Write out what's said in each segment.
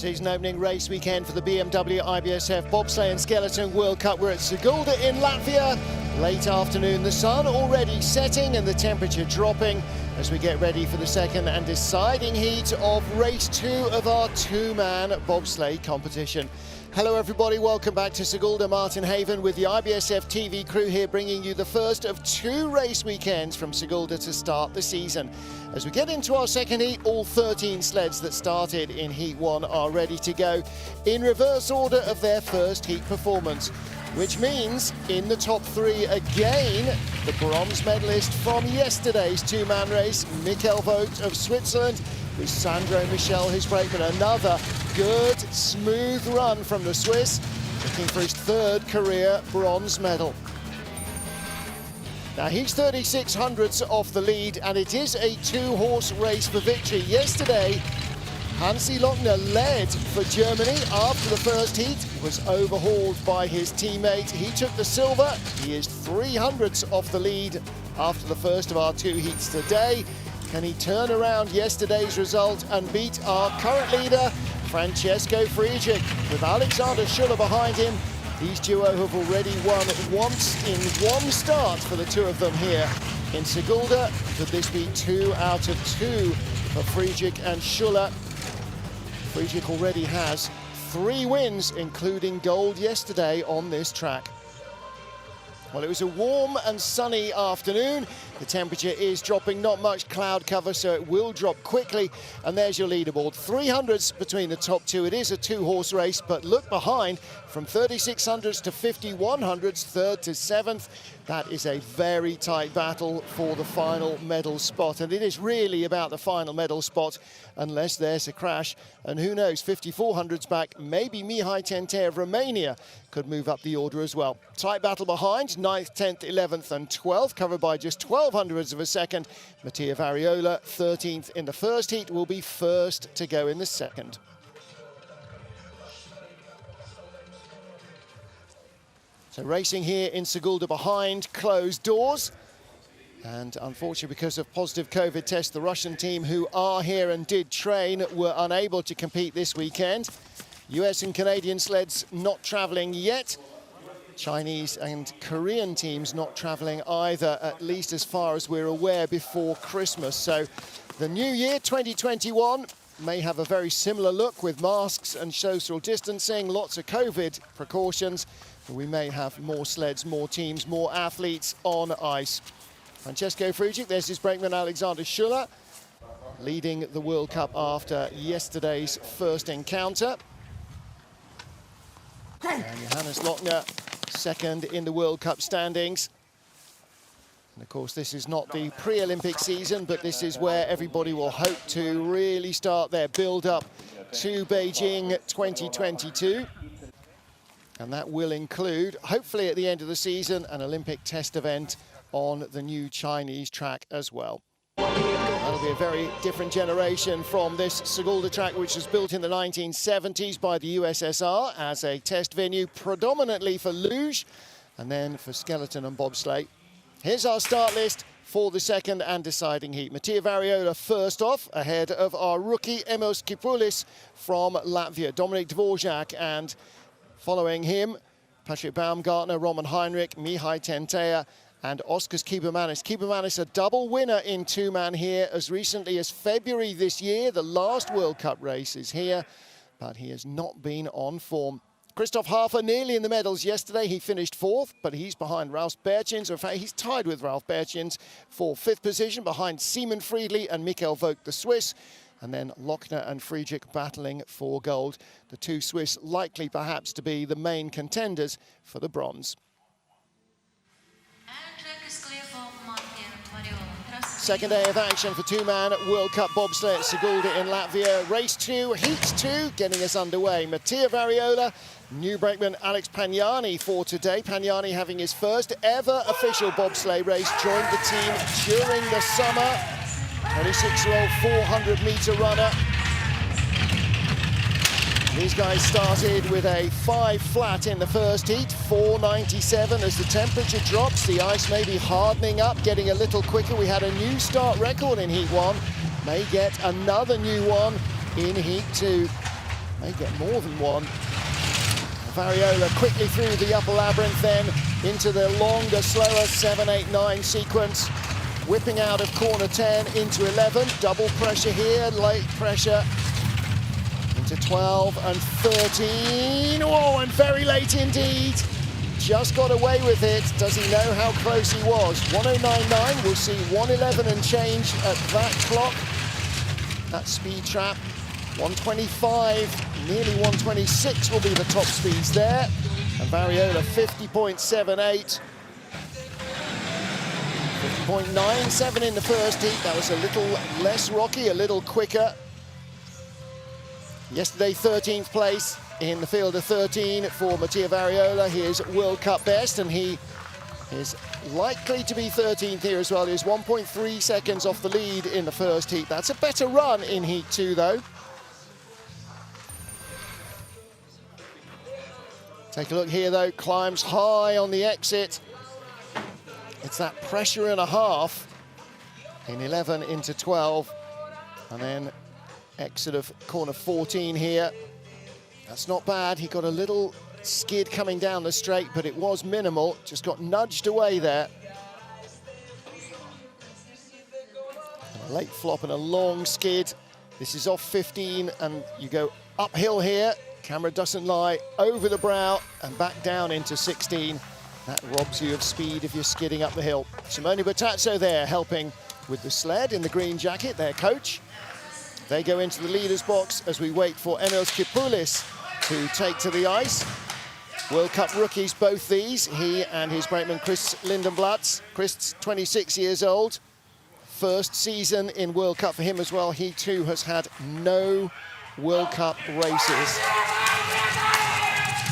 Season opening race weekend for the BMW IBSF Bobsleigh and Skeleton World Cup. We're at Sigulda in Latvia. Late afternoon, the sun already setting and the temperature dropping as we get ready for the second and deciding heat of race 2 of our two-man bobsleigh competition. Hello everybody, welcome back to Sigulda. Martin Haven with the IBSF TV crew here, bringing you the first of 2 race weekends from Sigulda to start the season. As we get into our second heat, all 13 sleds that started in Heat 1 are ready to go in reverse order of their first heat performance, which means in the top 3 again, the bronze medalist from yesterday's two-man race, Michael Vogt of Switzerland, with Sandro Michel, his brakeman. Another good, smooth run from the Swiss, looking for his 3rd career bronze medal. Now he's 36 hundredths off the lead, and it is a 2-horse race for victory. Yesterday, Hansi Lochner led for Germany after the first heat, was overhauled by his teammate. He took the silver. He is 3 hundredths off the lead after the first of our 2 heats today. Can he turn around yesterday's result and beat our current leader, Francesco Friedrich, with Alexander Schuller behind him? These duo have already won once in 1 start for the 2 of them here in Sigulda. Could this be 2 out of 2 for Friedrich and Schuller? Friedrich already has 3 wins, including gold yesterday on this track. Well, it was a warm and sunny afternoon. The temperature is dropping, not much cloud cover, so it will drop quickly. And there's your leaderboard. 3 hundredths between the top 2. It is a 2-horse race, but look behind, from 36 hundredths to 51 hundredths, 3rd to 7th. That is a very tight battle for the final medal spot. And it is really about the final medal spot, unless there's a crash. And who knows, 54 hundredths back, maybe Mihai Tente of Romania could move up the order as well. Tight battle behind, 9th, 10th, 11th and 12th, covered by just 12 hundredths of a second. Mattia Variola, 13th in the first heat, will be first to go in the second. So racing here in Sigulda behind closed doors. And unfortunately, because of positive COVID tests, the Russian team who are here and did train were unable to compete this weekend. US and Canadian sleds not traveling yet. Chinese and Korean teams not traveling either, at least as far as we're aware, before Christmas. So the new year, 2021, may have a very similar look with masks and social distancing, lots of COVID precautions. We may have more sleds, more teams, more athletes on ice. Francesco Friedrich, there's his brakeman Alexander Schuller, leading the World Cup after yesterday's first encounter. And Johannes Lochner, 2nd in the World Cup standings. And of course, this is not the pre-Olympic season, but this is where everybody will hope to really start their build-up to Beijing 2022. And that will include, hopefully at the end of the season, an Olympic test event on the new Chinese track as well. That'll be a very different generation from this Sigulda track, which was built in the 1970s by the USSR as a test venue, predominantly for luge and then for skeleton and bobsleigh. Here's our start list for the second and deciding heat. Mattia Variola first off, ahead of our rookie Emos Kipoulis from Latvia, Dominic Dvorak, and following him, Patrick Baumgartner, Roman Heinrich, Mihai Tente, and Oskars Kiebermanis. Kiebermanis, a double winner in two-man here as recently as February this year. The last World Cup race is here, but he has not been on form. Christoph Hafer nearly in the medals yesterday. He finished 4th, but he's behind Ralf Bertjens. In fact, he's tied with Ralf Bertjens for 5th position, behind Simon Friedli and Michael Vogt, the Swiss. And then Lochner and Friedrich battling for gold. The 2 Swiss likely perhaps to be the main contenders for the bronze. Second day of action for two-man World Cup bobsleigh at Sigulda in Latvia. Race 2, Heat 2, getting us underway. Mattia Variola, new brakeman Alex Pagnani for today. Pagnani having his first ever official bobsleigh race, joined the team during the summer. 26-year-old 400-meter runner. These guys started with a 5 flat in the first heat, 4.97. As the temperature drops, the ice may be hardening up, getting a little quicker. We had a new start record in Heat 1, may get another new one in Heat 2. May get more than one. Variola quickly through the upper labyrinth, then into the longer, slower 7, 8, 9 sequence. Whipping out of corner 10 into 11. Double pressure here, late pressure. Into 12 and 13. Oh, and very late indeed. Just got away with it. Does he know how close he was? 1099, we'll see 111 and change at that clock. That speed trap. 125, nearly 126 will be the top speeds there. And Variola 50.78. 50.97 in the first heat. That was a little less rocky, a little quicker. Yesterday, 13th place in the field of 13 for Mattia Variola, his World Cup best, and he is likely to be 13th here as well. He was 1.3 seconds off the lead in the first heat. That's a better run in heat 2, though. Take a look here, though. Climbs high on the exit. It's that pressure and a half in 11 into 12. And then exit of corner 14 here. That's not bad. He got a little skid coming down the straight, but it was minimal. Just got nudged away there. And a late flop and a long skid. This is off 15, and you go uphill here. Camera doesn't lie, over the brow and back down into 16. That robs you of speed if you're skidding up the hill. Simone Bertazzo there helping with the sled in the green jacket, their coach. They go into the leader's box as we wait for Emilis Kipoulis to take to the ice. World Cup rookies, both these, he and his brakeman Chris Lindenblatz. Chris, 26 years old. First season in World Cup for him as well. He too has had no World Cup races.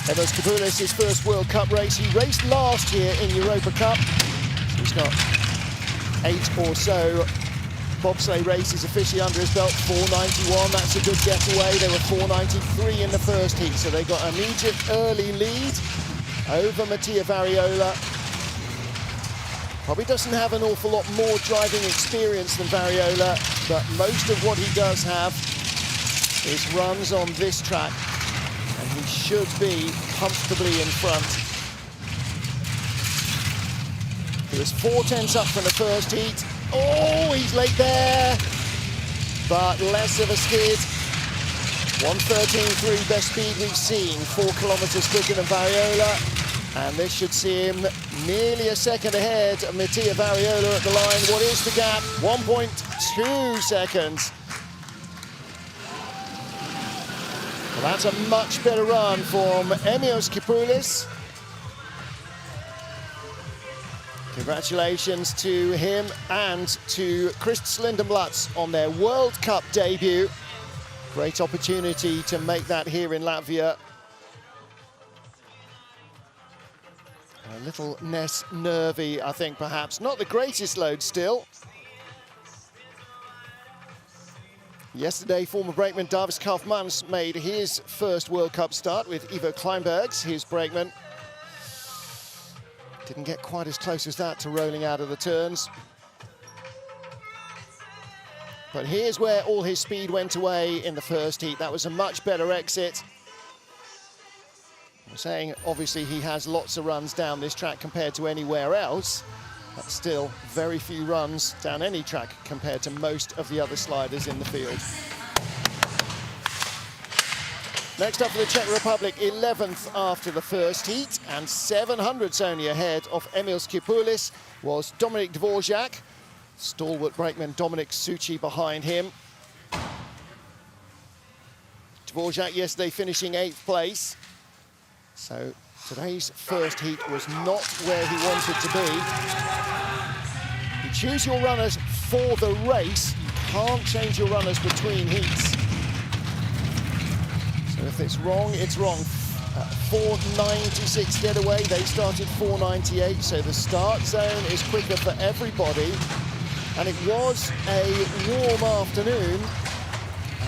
Emilis Kipoulis, his first World Cup race. He raced last year in Europa Cup. So he's got 8 or so bobsleigh races officially under his belt. 491, that's a good getaway. They were 493 in the first heat, so they got an immediate early lead over Mattia Variola. Probably doesn't have an awful lot more driving experience than Variola, but most of what he does have is runs on this track, and he should be comfortably in front. He was 4 tenths up from the first heat. Oh, he's late there, but less of a skid. 1:13.3, best speed we've seen, 4 kilometers quicker than Variola, and this should see him nearly a second ahead of Mattia Variola at the line. What is the gap? 1.2 seconds. Well, that's a much better run from Emilis Kipoulis. Congratulations to him and to Chris Lindenblatz on their World Cup debut. Great opportunity to make that here in Latvia. A little less nervy, I think, perhaps. Not the greatest load still. Yesterday, former brakeman Davis Kaufmans made his first World Cup start with Ivo Kleinbergs, his brakeman. Didn't get quite as close as that to rolling out of the turns. But here's where all his speed went away in the first heat. That was a much better exit. I'm saying, obviously, he has lots of runs down this track compared to anywhere else. But still, very few runs down any track compared to most of the other sliders in the field. Next up for the Czech Republic, 11th after the first heat, and 700ths only ahead of Emilis Kipoulis was Dominik Dvorak. Stalwart brakeman Dominik Suchy behind him. Dvorak yesterday finishing 8th place. So today's first heat was not where he wanted to be. You choose your runners for the race. You can't change your runners between heats. So if it's wrong, it's wrong. 496 getaway, they started 498, so the start zone is quicker for everybody. And it was a warm afternoon,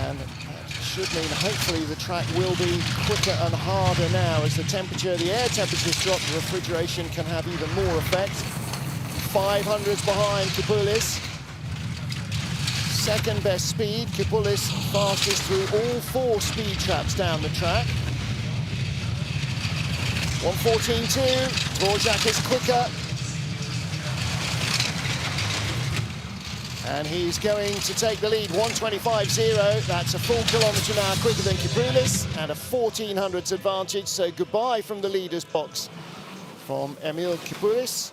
and that should mean hopefully the track will be quicker and harder now as the temperature, the air temperatures drop, the refrigeration can have even more effect. 500s behind Kipoulis. second best speed. Kipoulis fastest through all 4 speed traps down the track. 1:14.2, Dvorak is quicker. And he's going to take the lead, 1:25.0. That's a full kilometre an hour quicker than Kipoulis, and a 1400s advantage. So goodbye from the leader's box from Emil Kipoulis.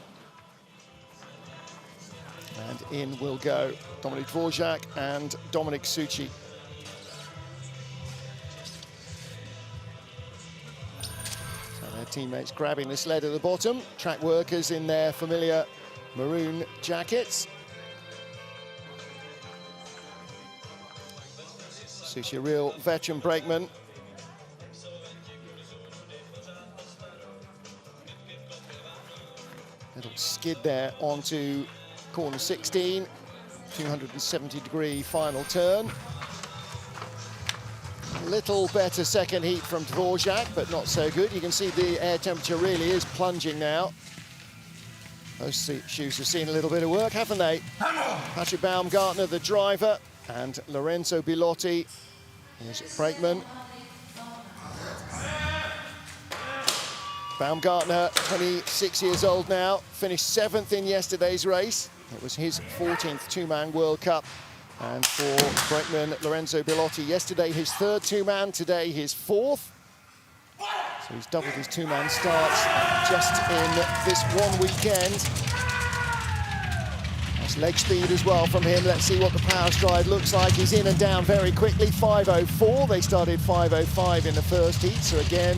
And in will go Dominik Dvorak and Dominik Suchy. So their teammates grabbing the sled at the bottom. Track workers in their familiar maroon jackets. Suchy, a real veteran brakeman. Little skid there onto corner 16, 270-degree final turn. A little better second heat from Dvorak, but not so good. You can see the air temperature really is plunging now. Those shoes have seen a little bit of work, haven't they? Patrick Baumgartner, the driver, and Lorenzo Bilotti is brakeman. Baumgartner, 26 years old now, finished 7th in yesterday's race. It was his 14th two-man World Cup. And for brakeman Lorenzo Bilotti, yesterday his 3rd two-man, today his 4th. So he's doubled his two-man starts just in this one weekend. That's leg speed as well from him. Let's see what the power stride looks like. He's in and down very quickly, 5:04. They started 5:05 in the first heat, so again,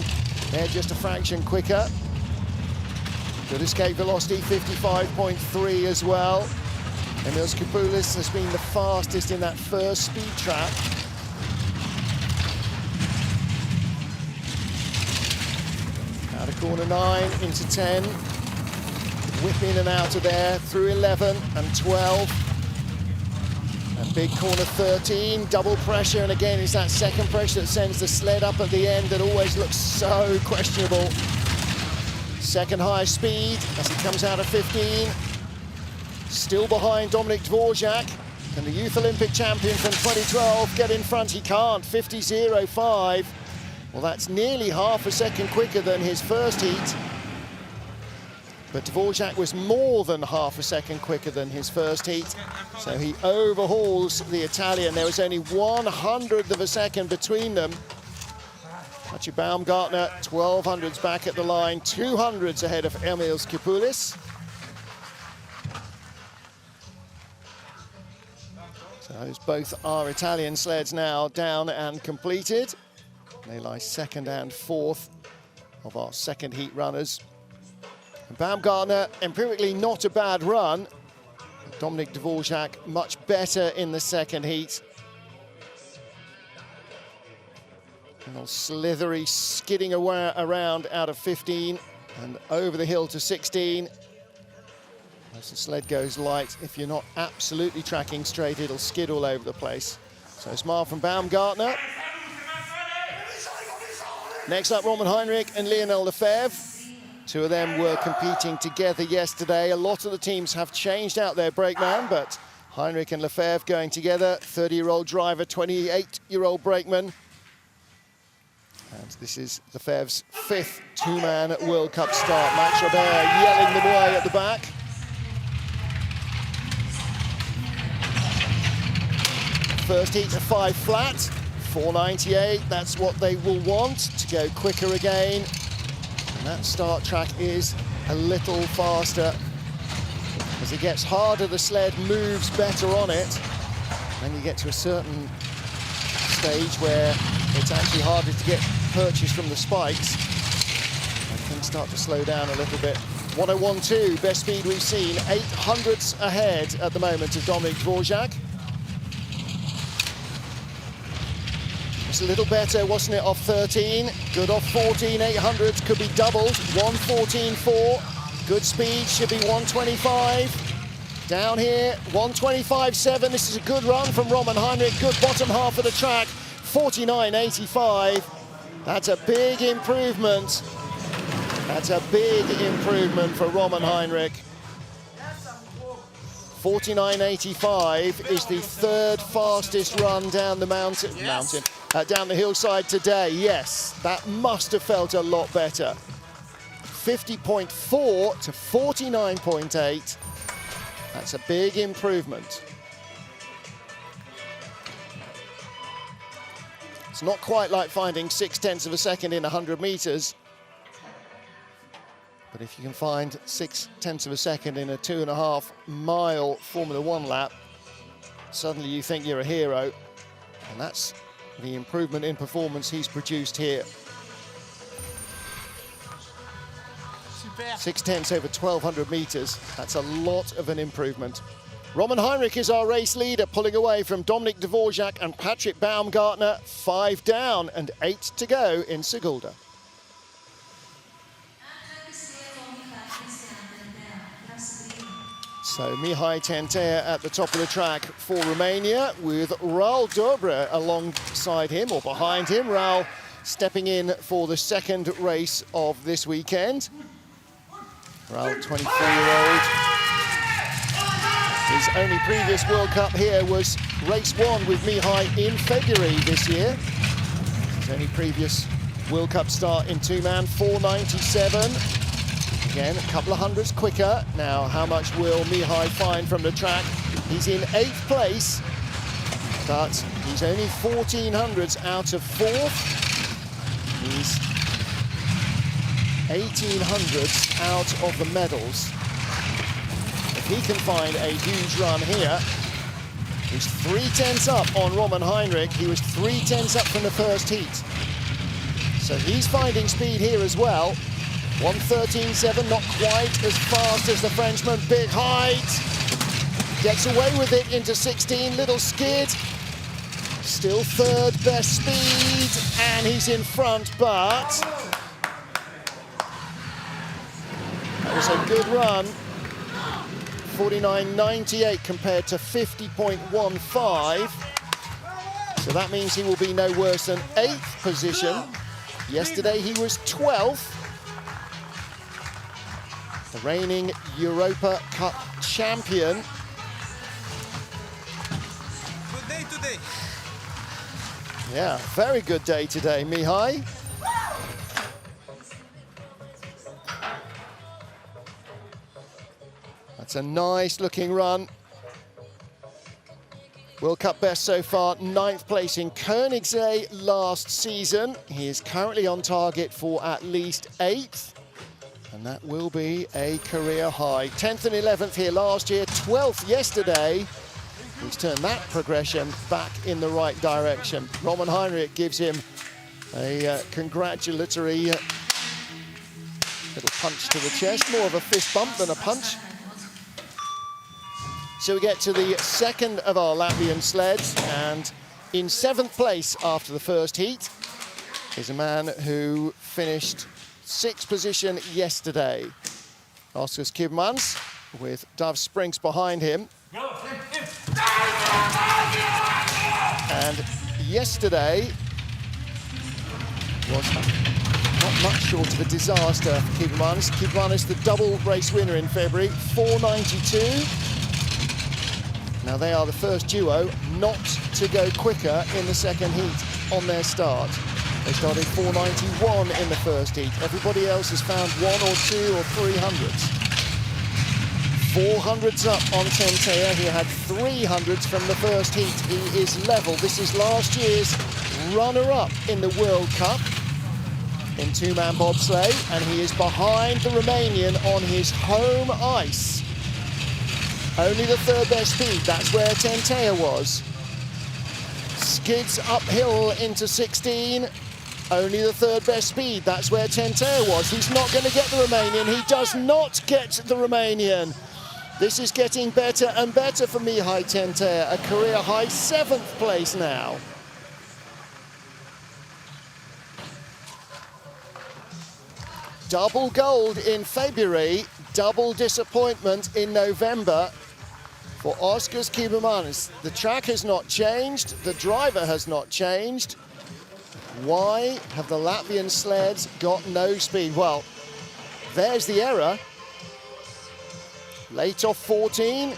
they're just a fraction quicker. Good escape velocity, 55.3 as well. Emil Kipoulis has been the fastest in that first speed trap. Out of corner 9 into 10. Whip in and out of there through 11 and 12. And big corner 13, double pressure, and again it's that second pressure that sends the sled up at the end that always looks so questionable. Second highest speed as he comes out of 15. Still behind Dominik Dvorak. Can the Youth Olympic champion from 2012 get in front? He can't, 50.05. Well, that's nearly half a second quicker than his first heat. But Dvorak was more than half a second quicker than his first heat. So he overhauls the Italian. There was only 1/100th of a second between them. Patrick Baumgartner, 1200s back at the line, 200s ahead of Emil Kipoulis. So those both are Italian sleds now down and completed. They lie 2nd and 4th of our second heat runners. And Baumgartner, empirically not a bad run. Dominik Dvorak much better in the second heat. A little slithery skidding around out of 15 and over the hill to 16. As the sled goes light, if you're not absolutely tracking straight, it'll skid all over the place. So a smile from Baumgartner. Next up, Roman Heinrich and Leonel Lefeve. Two of them were competing together yesterday. A lot of the teams have changed out their brakeman, but Heinrich and Lefeve going together. 30-year-old driver, 28-year-old brakeman. And this is Lefeve's 5th two-man World Cup start. Max Robert yelling them away at the back. First heat, a 5 flat, 498. That's what they will want to go quicker again. And that start track is a little faster. As it gets harder, the sled moves better on it. Then you get to a certain stage where it's actually harder to get purchase from the spikes. And things start to slow down a little bit. 1:01.2, best speed we've seen. 800ths ahead at the moment of Dominik Dvorak. It's a little better, wasn't it, off 13? Good off 14, 800s could be doubled. 1:14.4, good speed, should be 1:25. Down here, 1:25.7. This is a good run from Roman Heinrich. Good bottom half of the track, 49.85. That's a big improvement. That's a big improvement for Roman Heinrich. 49.85 is the third fastest run down the down the hillside today. Yes, that must have felt a lot better. 50.4 to 49.8. That's a big improvement. It's not quite like finding 0.6 of a second in 100 meters. But if you can find 0.6 of a second in a 2.5 mile Formula One lap, suddenly you think you're a hero. And that's the improvement in performance he's produced here. 0.6 over 1,200 meters. That's a lot of an improvement. Roman Heinrich is our race leader, pulling away from Dominik Dvorak and Patrick Baumgartner. 5 down and 8 to go in Sigulda. So Mihai Tentea at the top of the track for Romania, with Raul Dobre alongside him or behind him. Raul stepping in for the second race of this weekend. Raul, 24-year-old. His only previous World Cup here was race 1 with Mihai in February this year. His only previous World Cup start in two-man, 4.97. Again, a couple of hundreds quicker. Now, how much will Mihai find from the track? He's in 8th place, but he's only 14 hundredths out of 4th. He's 18 hundredths out of the medals. If he can find a huge run here, he's 3/10 up on Roman Heinrich. He was 3/10 up from the first heat. So he's finding speed here as well. 1:13.7, not quite as fast as the Frenchman. Big height. Gets away with it into 16, little skid. Still third best speed, and he's in front, but that was a good run. 49.98 compared to 50.15. So that means he will be no worse than 8th position. Yesterday he was 12th. The reigning Europa Cup champion. Good day today. Yeah, very good day today, Mihai. That's a nice looking run. World Cup best so far, 9th place in Koenigsegg last season. He is currently on target for at least 8th. And that will be a career high. 10th and 11th here last year, 12th yesterday. He's turned that progression back in the right direction. Roman Heinrich gives him a congratulatory little punch to the chest, more of a fist bump than a punch. So we get to the second of our Latvian sleds, and in 7th place after the first heat is a man who finished 6th position yesterday. Oskars Kibmans with Dove Sprinks behind him. And yesterday was not much short of a disaster for Kibmans. Kibmans, the double race winner in February, 4.92. Now they are the first duo not to go quicker in the second heat on their start. They started 4.91 in the first heat. Everybody else has found 1 or 2 or 3 hundredths. 4 hundredths up on Tentea. He had 3 hundredths from the first heat. He is level. This is last year's runner-up in the World Cup in two-man bobsleigh, and he is behind the Romanian on his home ice. Only the third best speed. That's where Tentea was. Skids uphill into 16. Only the third best speed. That's where Tentea was. He's not going to get the Romanian. He does not get the Romanian. This is getting better and better for Mihai Tentea. A career high 7th place now. Double gold in February, double disappointment in November for Oskars Kibmans. The track has not changed, the driver has not changed. Why have the Latvian sleds got no speed? Well, there's the error. Late off 14,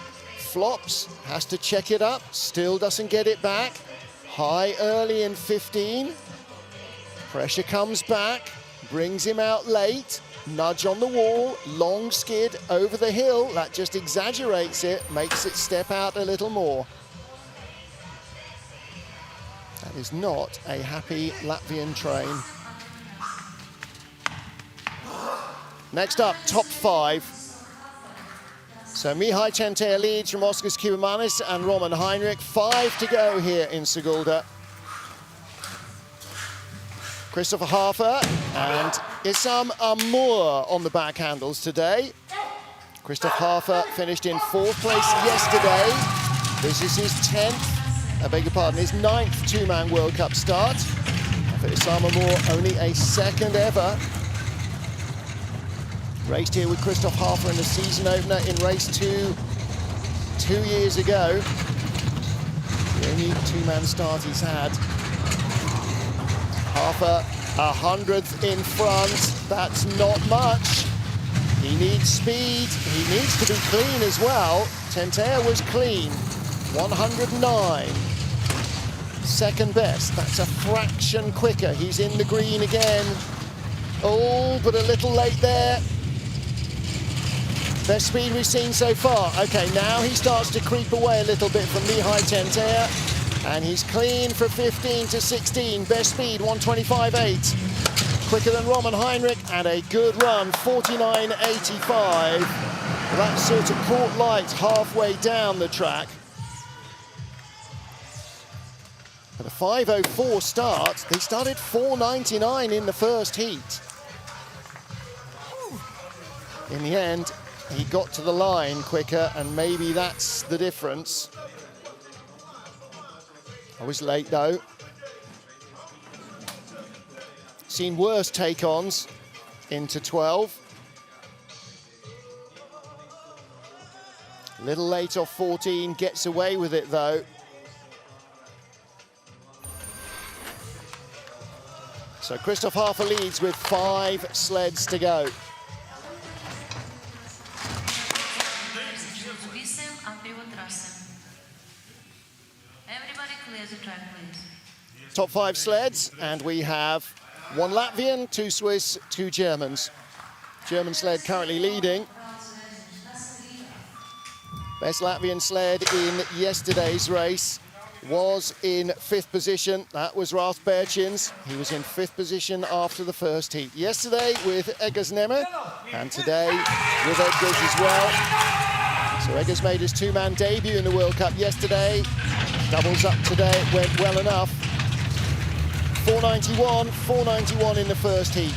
flops, has to check it up, still doesn't get it back. High early in 15. Pressure comes back, brings him out late. Nudge on the wall, long skid over the hill. That just exaggerates it, makes it step out a little more. That is not a happy Latvian train. Next up, top 5. So Mihai Centea leads from Oskars Kybermanis and Roman Heinrich. 5 to go here in Sigulda. Christopher Hafer and Issam Amour on the back handles today. Christoph Hafer finished in 4th place yesterday. This is his 10th, I beg your pardon, his 9th two-man World Cup start. For Issam Amour, only a 2nd ever. Raced here with Christoph Hafer in the season opener in race 2 years ago. The only two-man start he's had. Hafer, 100th in front. That's not much. He needs speed. He needs to be clean as well. Centea was clean, 109. 2nd best. That's a fraction quicker. He's in the green again. Oh, but a little late there. Best speed we've seen so far. Okay, now he starts to creep away a little bit from Mihai Centea. And he's clean for 15 to 16. Best speed, 125.8. Quicker than Roman Heinrich, and a good run, 49.85. That sort of caught light halfway down the track. But a 5:04 start. They started 4:99 in the first heat. In the end, he got to the line quicker, and maybe that's the difference. I was late though. Seen worse take-ons into 12. Little late off 14, gets away with it though. So Christoph Hafer leads with 5 sleds to go. Top 5 sleds, and we have 1 Latvian, 2 Swiss, 2 Germans. German sled currently leading. Best Latvian sled in yesterday's race was in 5th position. That was Ralf Berčins. He was in 5th position after the first heat. Yesterday with Eggers Nemme, and today with Eggers as well. So Eggers made his two-man debut in the World Cup yesterday. Doubles up today, it went well enough. 491 in the first heat.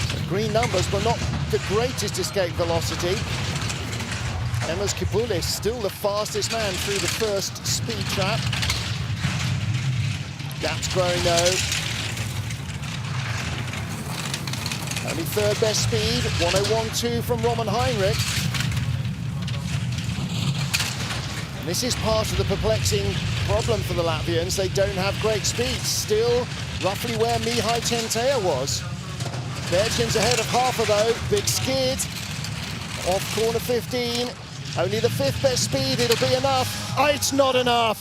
So green numbers, but not the greatest escape velocity. Emmers Kibulis still the fastest man through the first speed trap. Gap's growing though. Only 3rd best speed, 101.2 from Roman Heinrich. And this is part of the perplexing problem for the Latvians. They don't have great speed. Still roughly where Mihai Centea was. Berčins ahead of Hafer though. Big skid. Off corner 15. Only the 5th best speed. It'll be enough. Oh, it's not enough.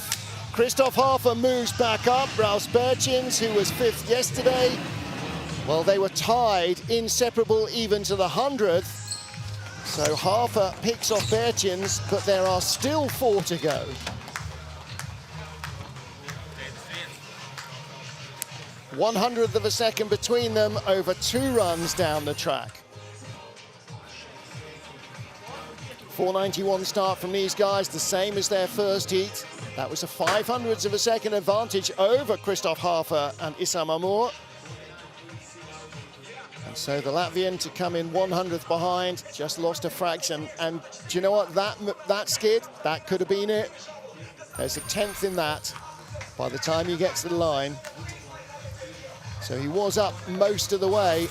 Christoph Hafer moves back up. Ralf Berčins, who was 5th yesterday. Well, they were tied, inseparable even to the 100th. So Hafer picks off Berčins, but there are still 4 to go. .100th of a second between them over 2 runs down the track. 491 start from these guys, the same as their first heat. That was a 0.05 of a second advantage over Christoph Hafer and Issam Amour. And so the Latvian to come in 100th behind, just lost a fraction. And do you know what, that skid, that could have been it. There's a 10th in that by the time he gets to the line. So he was up most of the way.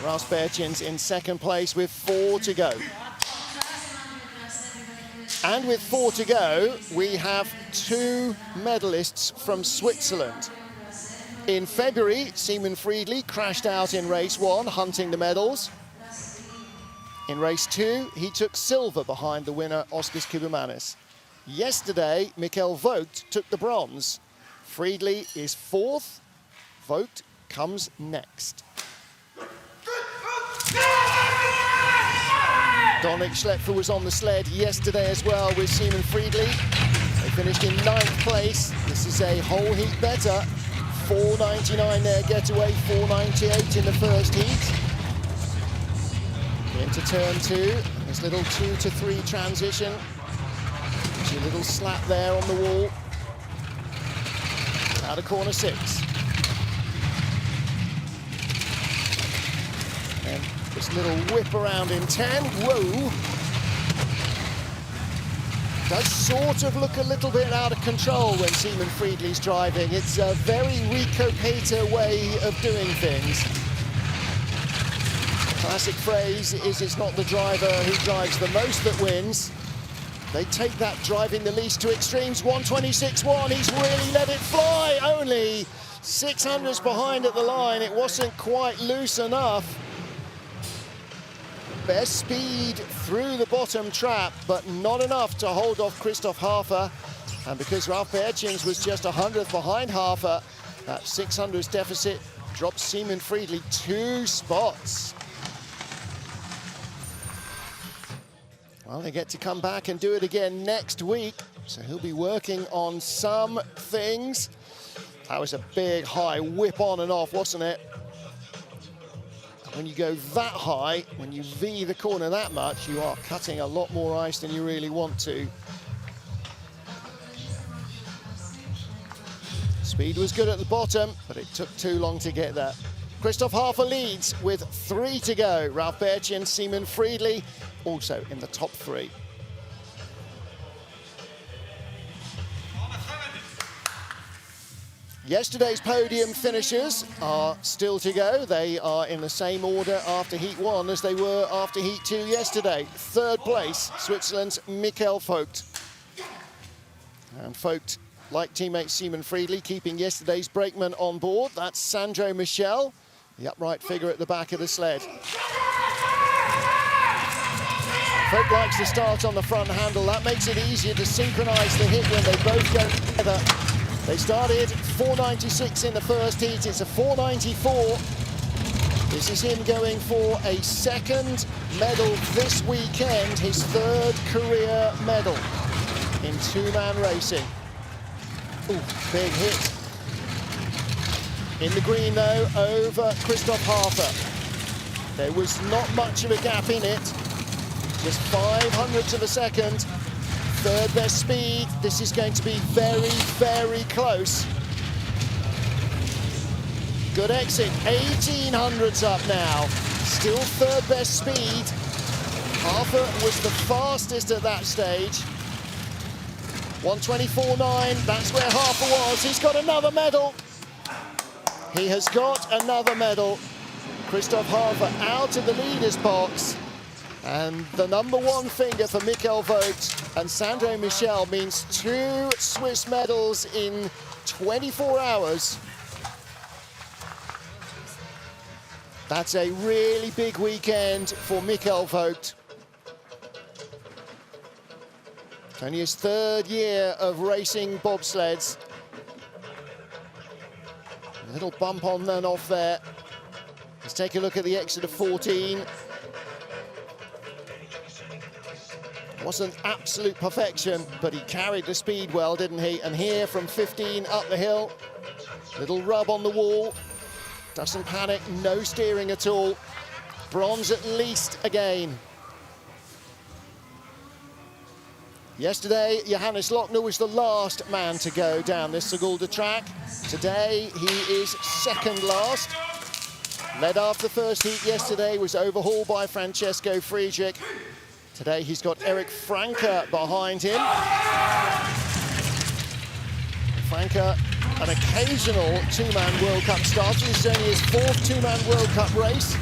Ralf Berčins in 2nd place with 4 to go. And with 4 to go, we have 2 medalists from Switzerland. In February, Simon Friedli crashed out in race 1, hunting the medals. In race 2, he took silver behind the winner, Oskars Kubimanis. Yesterday, Mikkel Vogt took the bronze. Friedli is 4th. Vogt comes next. Dominik Schlepfer was on the sled yesterday as well with Simon Friedli. They finished in 9th place. This is a whole heat better. 4.99 their getaway, 4.98 in the first heat. Into turn 2, this little 2 to 3 transition. There's a little slap there on the wall. Out of corner 6. And this little whip around in 10. Whoa! Does sort of look a little bit out of control when Simon Friedli's driving. It's a very Rico Pater way of doing things. Classic phrase is it's not the driver who drives the most that wins. They take that driving the least to extremes. 126.1, he's really let it fly. Only 600s behind at the line. It wasn't quite loose enough. Best speed through the bottom trap, but not enough to hold off Christoph Hafer. And because Ralf Bertjens was just 100th behind Hafer, that 600s deficit drops Simon Friedli 2 spots. Well, they get to come back and do it again next week, so he'll be working on some things. That was a big high whip on and off, wasn't it? When you go that high, when you V the corner that much, you are cutting a lot more ice than you really want to. Speed was good at the bottom, but it took too long to get there. Christoph Hafer leads with 3 to go. Ralf Bertjens, Simon Friedli, also in the top 3. Yesterday's podium finishers are still to go. They are in the same order after Heat 1 as they were after Heat 2 yesterday. 3rd place, Switzerland's Mikkel Vogt. And Vogt, like teammate Simon Friedli, keeping yesterday's brakeman on board. That's Sandro Michel, the upright figure at the back of the sled. Vogt likes to start on the front handle. That makes it easier to synchronize the hit when they both go together. They started 4.96 in the first heat. It's a 4.94. This is him going for a 2nd medal this weekend, his 3rd career medal in 2-man racing. Ooh, big hit. In the green, though, over Christoph Hafer. There was not much of a gap in it. Just 500ths of a second. 3rd best speed. This is going to be very, very close. Good exit. 1800ths up now. Still 3rd best speed. Hafer was the fastest at that stage. 124.9. That's where Hafer was. He's got another medal. He has got another medal. Christoph Hafer out of the leader's box. And the #1 finger for Mikkel Vogt and Sandro Michel means 2 Swiss medals in 24 hours. That's a really big weekend for Mikkel Vogt. It's only his 3rd year of racing bobsleds. A little bump on and off there. Let's take a look at the exit of 14. Wasn't absolute perfection, but he carried the speed well, didn't he? And here from 15 up the hill, little rub on the wall. Doesn't panic, no steering at all. Bronze at least again. Yesterday, Johannes Lochner was the last man to go down this Sigulda track. Today, he is 2nd last. Led after the first heat yesterday, was overhauled by Francesco Friedrich. Today he's got Eric Franke behind him. Franke, an occasional 2-man World Cup starter. This is only his 4th 2-man World Cup race.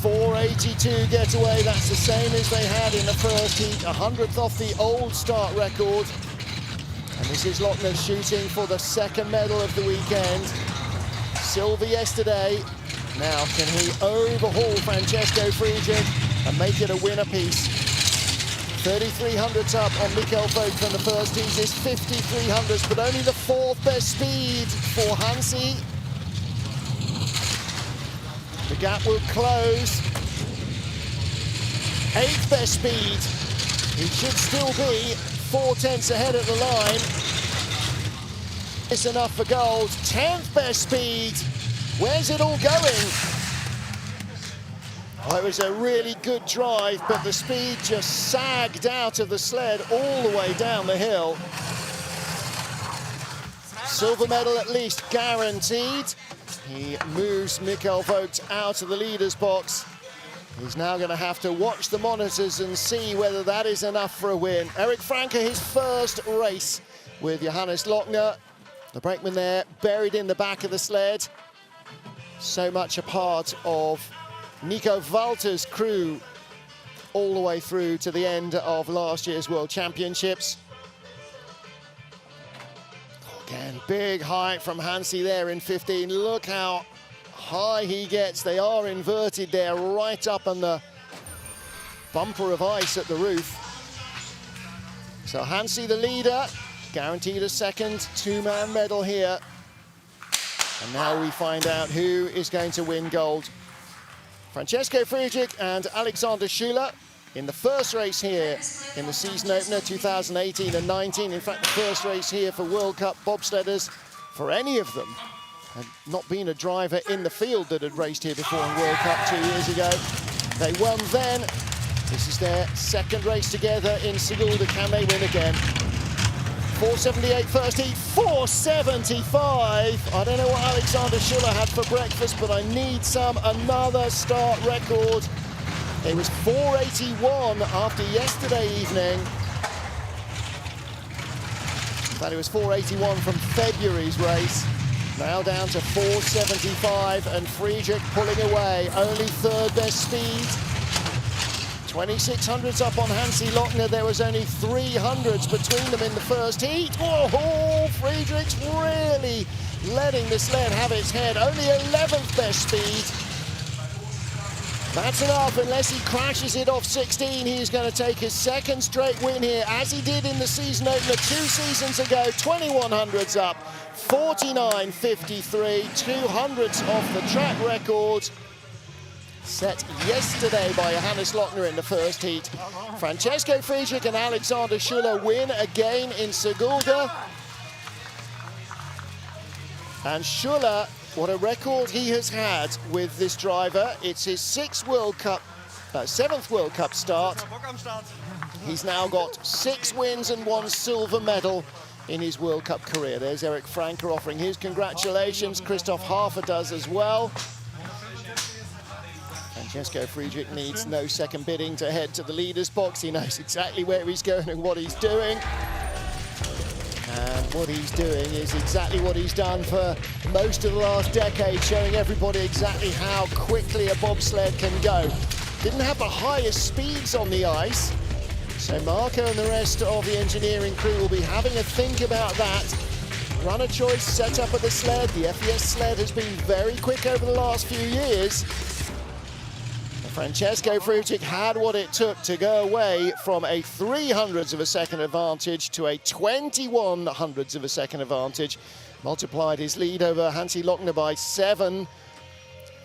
4.82 getaway, that's the same as they had in the first heat. 100th off the old start record. And this is Lochner shooting for the 2nd medal of the weekend. Silver yesterday. Now can he overhaul Francesco Friedrich and make it a winner piece. 3300s up on Michael Vogt from the first heat is 5300s, but only the fourth best speed for Hansi. The gap will close. Eighth best speed. He should still be 4/10 ahead at the line. It's enough for gold. 10th best speed. Where's it all going? Oh, it was a really good drive, but the speed just sagged out of the sled all the way down the hill. Silver medal at least guaranteed. He moves Michael Vogt out of the leader's box. He's now going to have to watch the monitors and see whether that is enough for a win. Eric Franke, his first race with Johannes Lochner. The brakeman there buried in the back of the sled. So much a part of Nico Walter's crew all the way through to the end of last year's World Championships. Again, big height from Hansi there in 15. Look how high he gets. They are inverted there, right up on the bumper of ice at the roof. So Hansi, the leader, guaranteed a second two-man medal here. And now we find out who is going to win gold. Francesco Friedrich and Alexander Schuler in the first race here in the season opener 2018 and 19. In fact, the first race here for World Cup bobsledders for any of them. Had not been a driver in the field that had raced here before in World Cup 2 years ago. They won then. This is their second race together in Sigulda. Can they win again? 478 first heat, 475. I don't know what Alexander Schuler had for breakfast, but I need another start record. It was 481 after yesterday evening. But it was 481 from February's race. Now down to 475, and Friedrich pulling away. Only third best speed. 2600s up on Hansi Lochner. There was only 300s between them in the first heat. Oh, Friedrich's really letting the sled have its head. Only 11th best speed. That's enough unless he crashes it off 16. He's going to take his second straight win here, as he did in the season opener 2 seasons ago. 2100s up, 49.53, 200s off the track record set yesterday by Johannes Lochner in the first heat. Francesco Friedrich and Alexander Schuler win again in Sigulda. And Schuler, what a record he has had with this driver. It's his 7th World Cup start. He's now got 6 wins and 1 silver medal in his World Cup career. There's Eric Franke offering his congratulations. Christoph Hafer does as well. Francesco Friedrich needs no second bidding to head to the leader's box. He knows exactly where he's going and what he's doing. And what he's doing is exactly what he's done for most of the last decade, showing everybody exactly how quickly a bobsled can go. Didn't have the highest speeds on the ice, so Marco and the rest of the engineering crew will be having a think about that. Runner choice set up at the sled. The FES sled has been very quick over the last few years. Francesco Friedrich had what it took to go away from a 300ths of a second advantage to a 2100ths of a second advantage. Multiplied his lead over Hansi Lochner by 7.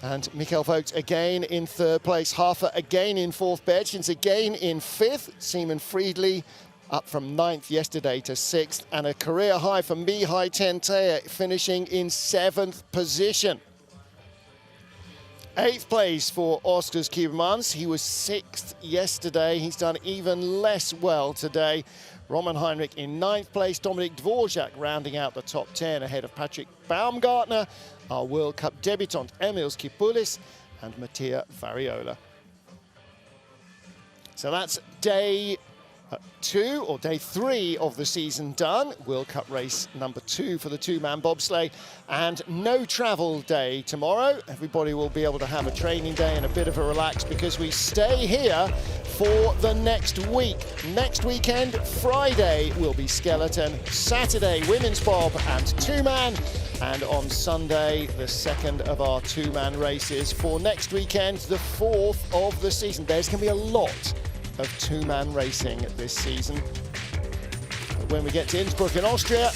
And Michael Vogt again in 3rd place. Hafer again in 4th. Bertjens again in 5th. Simon Friedli up from 9th yesterday to 6th. And a career high for Mihai Tentea finishing in 7th position. 8th place for Oskars Kiebermans. He was 6th yesterday. He's done even less well today. Roman Heinrich in 9th place. Dominik Dvorak rounding out the top 10 ahead of Patrick Baumgartner, our World Cup debutant Emils Kipoulis, and Mattia Variola. So that's day day 3 of the season done. World Cup race number 2 for the two-man bobsleigh, and no travel day tomorrow. Everybody will be able to have a training day and a bit of a relax because we stay here for the next week. Next weekend, Friday will be skeleton, Saturday women's bob and two-man, and on Sunday the second of our two-man races for next weekend, the 4th of the season. There's going to be a lot of two-man racing this season. But when we get to Innsbruck in Austria,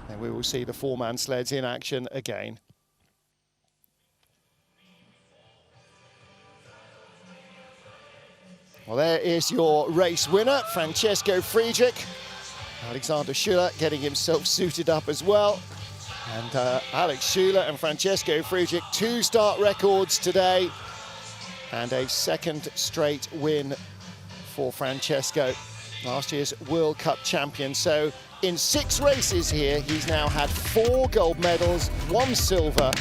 then we will see the four-man sleds in action again. Well, there is your race winner, Francesco Friedrich. Alexander Schuller getting himself suited up as well. And Alex Schuller and Francesco Friedrich, 2 start records today, and a second straight win for Francesco, last year's World Cup champion. So in 6 races here, he's now had 4 gold medals, 1 silver,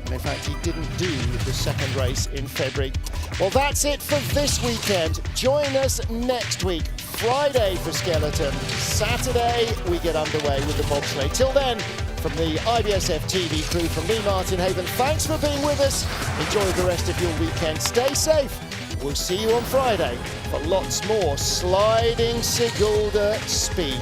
and in fact he didn't do the second race in February. Well, that's it for this weekend. Join us next week, Friday for skeleton, Saturday we get underway with the bobsleigh. Till then, from the IBSF TV crew, from me, Martin Haven, thanks for being with us. Enjoy the rest of your weekend. Stay safe. We'll see you on Friday for lots more sliding Sigulda speed.